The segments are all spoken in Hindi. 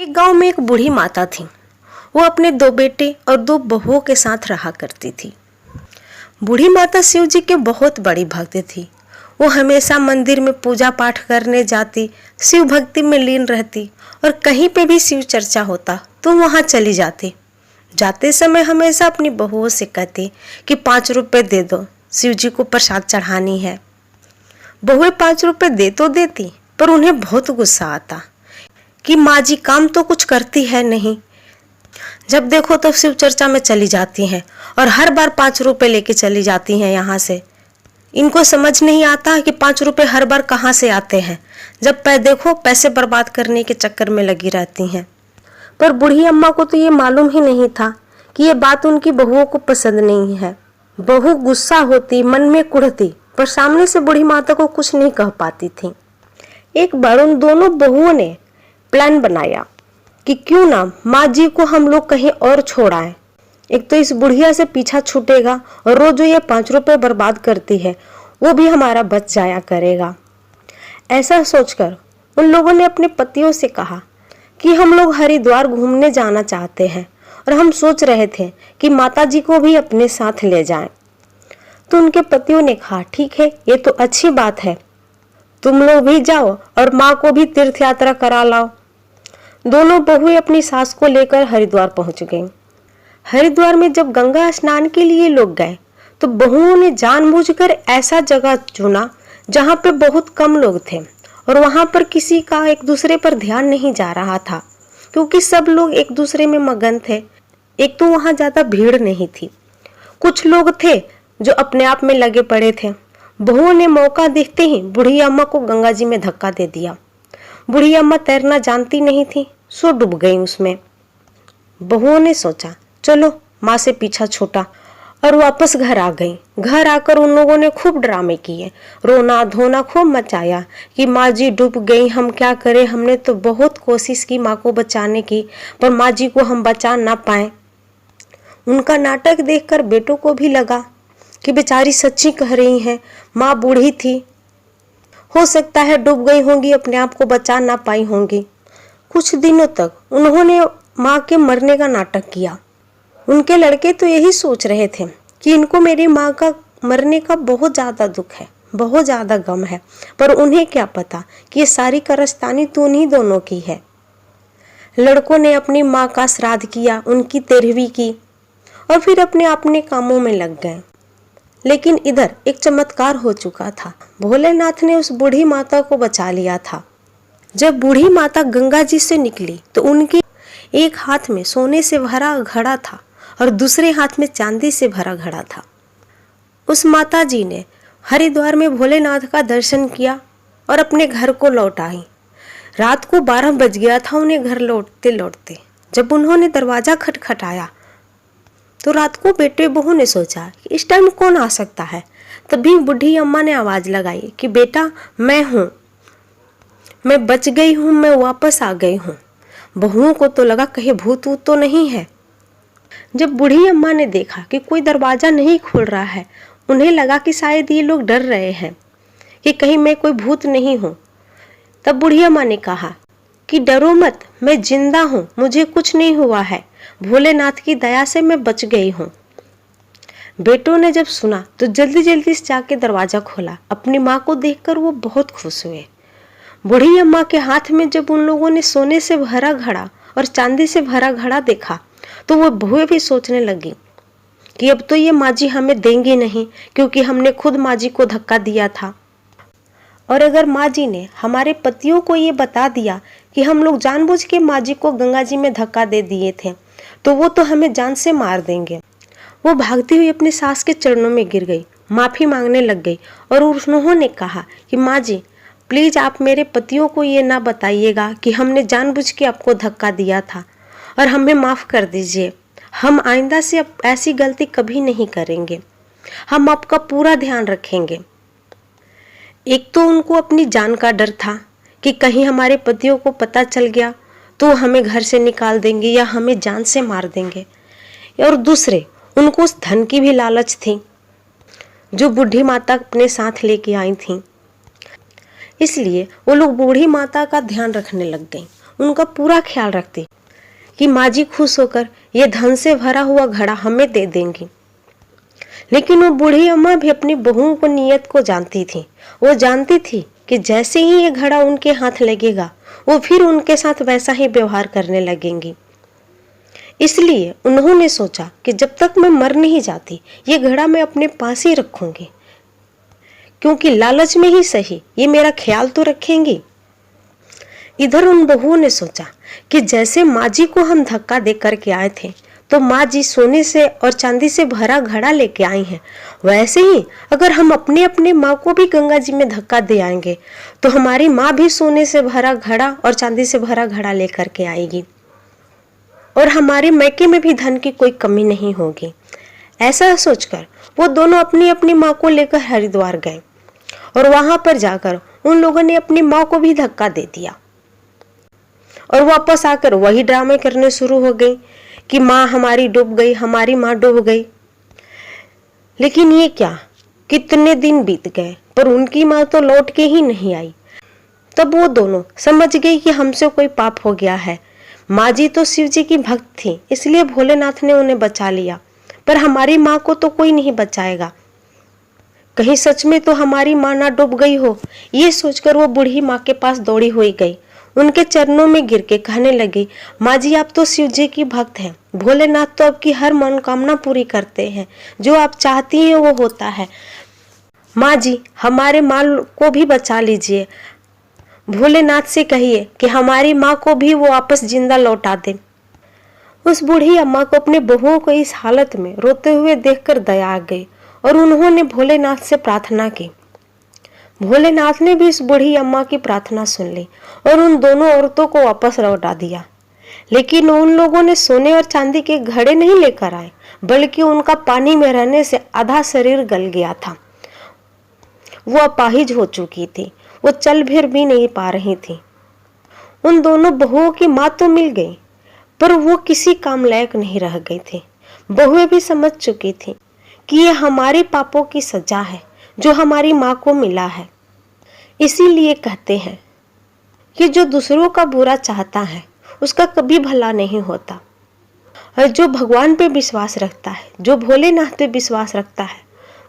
एक गांव में एक बूढ़ी माता थी। वो अपने 2 बेटे और 2 बहुओं के साथ रहा करती थी। बूढ़ी माता शिव जी के बहुत बड़ी भक्त थी। वो हमेशा मंदिर में पूजा पाठ करने जाती, शिव भक्ति में लीन रहती और कहीं पे भी शिव चर्चा होता तो वहाँ चली जाती। जाते समय हमेशा अपनी बहुओं से कहती कि 5 रुपए दे दो, शिव जी को प्रसाद चढ़ानी है। बहुएं 5 रुपए दे तो देती, पर उन्हें बहुत गुस्सा आता कि माँ जी काम तो कुछ करती है नहीं। जब देखो तो शिव चर्चा में चली जाती हैं और हर बार 5 रुपए लेके चली जाती हैं यहाँ से। इनको समझ नहीं आता कि 5 रुपए हर बार कहाँ से आते हैं। जब देखो पैसे बर्बाद करने के चक्कर में लगी रहती हैं। पर बूढ़ी अम्मा को तो ये मालूम ही नहीं था कि ये बात उनकी बहुओं को पसंद नहीं है। बहू गुस्सा होती, मन में कुढ़ती, पर सामने से बूढ़ी माता को कुछ नहीं कह पाती थी। एक बार उन दोनों बहुओं ने प्लान बनाया कि क्यों ना माँ जी को हम लोग कहीं और छोड़ आए। एक तो इस बुढ़िया से पीछा छूटेगा और रोज जो ये 5 रुपए बर्बाद करती है वो भी हमारा बच जाया करेगा। ऐसा सोचकर उन लोगों ने अपने पतियों से कहा कि हम लोग हरिद्वार घूमने जाना चाहते हैं और हम सोच रहे थे कि माता जी को भी अपने साथ ले जाएं। तो उनके पतियों ने कहा ठीक है, ये तो अच्छी बात है, तुम लोग भी जाओ और माँ को भी तीर्थ यात्रा करा लाओ। दोनों बहुएं अपनी सास को लेकर हरिद्वार पहुंच गईं। हरिद्वार में जब गंगा स्नान के लिए लोग गए तो बहुओं ने जानबूझकर ऐसा जगह चुना जहां पे बहुत कम लोग थे और वहां पर किसी का एक दूसरे पर ध्यान नहीं जा रहा था, क्योंकि सब लोग एक दूसरे में मगन थे। एक तो वहां ज्यादा भीड़ नहीं थी, कुछ लोग थे जो अपने आप में लगे पड़े थे। बहुओं ने मौका देखते ही बूढ़ी अम्मा को गंगा जी में धक्का दे दिया। बूढ़ी अम्मा तैरना जानती नहीं थी, सो डूब गई उसमें। बहुओं ने सोचा चलो माँ से पीछा छूटा और वापस घर आ गई। घर आकर उन लोगों ने खूब ड्रामे किए, रोना धोना खूब मचाया कि माँ जी डूब गई, हम क्या करें। हमने तो बहुत कोशिश की माँ को बचाने की, पर माँ जी को हम बचा ना पाए। उनका नाटक देखकर बेटों को भी लगा कि बेचारी सच्ची कह रही हैं, माँ बूढ़ी थी, हो सकता है डूब गई होंगी, अपने आप को बचा ना पाई होंगी। कुछ दिनों तक उन्होंने माँ के मरने का नाटक किया। उनके लड़के तो यही सोच रहे थे कि इनको मेरी माँ का मरने का बहुत ज़्यादा दुख है, बहुत ज़्यादा गम है, पर उन्हें क्या पता कि ये सारी कारस्तानी तो उन्हीं दोनों की है। लड़कों ने अपनी माँ का श्राद्ध किया, उनकी 13वीं की और फिर अपने कामों में लग गए। लेकिन इधर एक चमत्कार हो चुका था। भोलेनाथ ने उस बूढ़ी माता को बचा लिया था। जब बूढ़ी माता गंगा जी से निकली तो उनके एक हाथ में सोने से भरा घड़ा था और दूसरे हाथ में चांदी से भरा घड़ा था। उस माता जी ने हरिद्वार में भोलेनाथ का दर्शन किया और अपने घर को लौट आई। रात को 12 बज गया था उन्हें घर लौटते लौटते। जब उन्होंने दरवाजा खटखटाया तो रात को बेटे बहू ने सोचा कि इस टाइम कौन आ सकता है। तभी बूढ़ी अम्मा ने आवाज लगाई कि बेटा मैं हूँ, मैं बच गई हूँ, मैं वापस आ गई हूँ। बहुओं को तो लगा कहीं भूत वूत तो नहीं है। जब बूढ़ी अम्मा ने देखा कि कोई दरवाजा नहीं खुल रहा है, उन्हें लगा कि शायद ये लोग डर रहे हैं कि कहीं मैं कोई भूत नहीं हूँ। तब बूढ़ी अम्मा ने कहा कि डरो मत, मैं जिंदा हूँ, मुझे कुछ नहीं हुआ है, भोलेनाथ की दया से मैं बच गई हूँ। बेटों ने जब सुना तो जल्दी जल्दी से जाके दरवाजा खोला। अपनी माँ को देखकर वो बहुत खुश हुए। बूढ़ी अम्मा के हाथ में जब उन लोगों ने सोने से भरा घड़ा और चांदी से भरा घड़ा देखा तो वो बहुएं भी सोचने लगी कि अब तो ये माँ जी हमें देंगी नहीं, क्योंकि हमने खुद माँ जी को धक्का दिया था। और अगर माँ जी ने हमारे पतियों को ये बता दिया कि हम लोग जानबूझ के माँ जी को गंगा जी में धक्का दे दिए थे, तो वो तो हमें जान से मार देंगे। वो भागती हुई अपनी सास के चरणों में गिर गई, माफी मांगने लग गई और उन्होंने कहा कि माँ जी प्लीज आप मेरे पतियों को ये ना बताइएगा कि हमने जानबूझ के आपको धक्का दिया था और हमें माफ कर दीजिए। हम आइंदा से अब ऐसी गलती कभी नहीं करेंगे, हम आपका पूरा ध्यान रखेंगे। एक तो उनको अपनी जान का डर था कि कहीं हमारे पतियों को पता चल गया तो हमें घर से निकाल देंगे या हमें जान से मार देंगे, और दूसरे उनको उस धन की भी लालच थी जो बूढ़ी माता अपने साथ लेके आई थी। इसलिए वो लोग बूढ़ी माता का ध्यान रखने लग गई। उनका पूरा ख्याल रखती कि माँ जी खुश होकर ये धन से भरा हुआ घड़ा हमें दे देंगी। लेकिन वो बूढ़ी अम्मा भी अपनी बहुओं को नियत को जानती थी। वो जानती थी कि जैसे ही ये घड़ा उनके हाथ लगेगा वो फिर उनके साथ वैसा ही व्यवहार करने लगेंगी। इसलिए उन्होंने सोचा कि जब तक मैं मर नहीं जाती ये घड़ा मैं अपने पास ही रखूंगी, क्योंकि लालच में ही सही ये मेरा ख्याल तो रखेंगी। इधर उन बहुओं ने सोचा कि जैसे माँ जी को हम धक्का दे करके आए थे तो माँ जी सोने से और चांदी से भरा घड़ा लेके आई हैं, वैसे ही अगर हम अपने अपने माँ को भी गंगा जी में धक्का दे आएंगे तो हमारी माँ भी सोने से भरा घड़ा और चांदी से भरा घड़ा लेकर के आएगी और हमारे मैके में भी धन की कोई कमी नहीं होगी। ऐसा सोचकर वो दोनों अपनी अपनी माँ को लेकर हरिद्वार गए और वहां पर जाकर उन लोगों ने अपनी माँ को भी धक्का दे दिया और वापस आकर वही ड्रामे करने शुरू हो गई कि माँ हमारी डूब गई, हमारी माँ डूब गई। लेकिन ये क्या, कितने दिन बीत गए पर उनकी माँ तो लौट के ही नहीं आई। तब वो दोनों समझ गई कि हमसे कोई पाप हो गया है। माँ जी तो शिव जी की भक्त थी, इसलिए भोलेनाथ ने उन्हें बचा लिया, पर हमारी माँ को तो कोई नहीं बचाएगा। कहीं सच में तो हमारी माँ ना डूब गई हो। ये सोचकर वो बूढ़ी माँ के पास दौड़ी हुई गई, उनके चरणों में गिर के कहने लगी, माँ जी आप तो शिव जी की भक्त हैं, भोलेनाथ तो आपकी हर मनोकामना पूरी करते हैं, जो आप चाहती हैं वो होता है। माँ जी हमारे माँ को भी बचा लीजिए, भोलेनाथ से कहिए कि हमारी माँ को भी वो वापस जिंदा लौटा दे। उस बूढ़ी अम्मा को अपने बहुओं को इस हालत में रोते हुए देखकर दया आ गई और उन्होंने भोलेनाथ से प्रार्थना की। भोलेनाथ ने भी उस बूढ़ी अम्मा की प्रार्थना सुन ली और उन दोनों औरतों को वापस लौटा दिया। लेकिन उन लोगों ने सोने और चांदी के घड़े नहीं लेकर आए, बल्कि उनका पानी में रहने से आधा शरीर गल गया था। वो अपाहिज हो चुकी थी, वो चल फिर भी नहीं पा रही थी। उन दोनों बहुओं की माँ तो मिल गई, पर वो किसी काम लायक नहीं रह गई थी। बहुएं भी समझ चुकी थी कि ये हमारे पापों की सजा है जो हमारी माँ को मिला है। इसीलिए कहते हैं कि जो दूसरों का बुरा चाहता है उसका कभी भला नहीं होता, और जो भगवान पे विश्वास रखता है, जो भोलेनाथ पे विश्वास रखता है,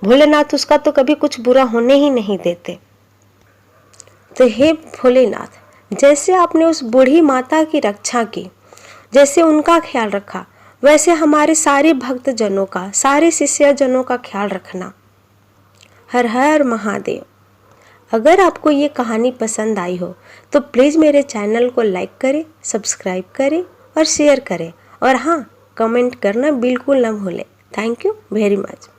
भोलेनाथ उसका तो कभी कुछ बुरा होने ही नहीं देते। तो हे भोलेनाथ, जैसे आपने उस बूढ़ी माता की रक्षा की, जैसे उनका ख्याल रखा, वैसे हमारे सारे भक्त जनों का, सारे शिष्य जनों का ख्याल रखना। हर हर महादेव। अगर आपको ये कहानी पसंद आई हो तो प्लीज़ मेरे चैनल को लाइक करें, सब्सक्राइब करें और शेयर करें, और हाँ, कमेंट करना बिल्कुल न भूलें। Thank you very much.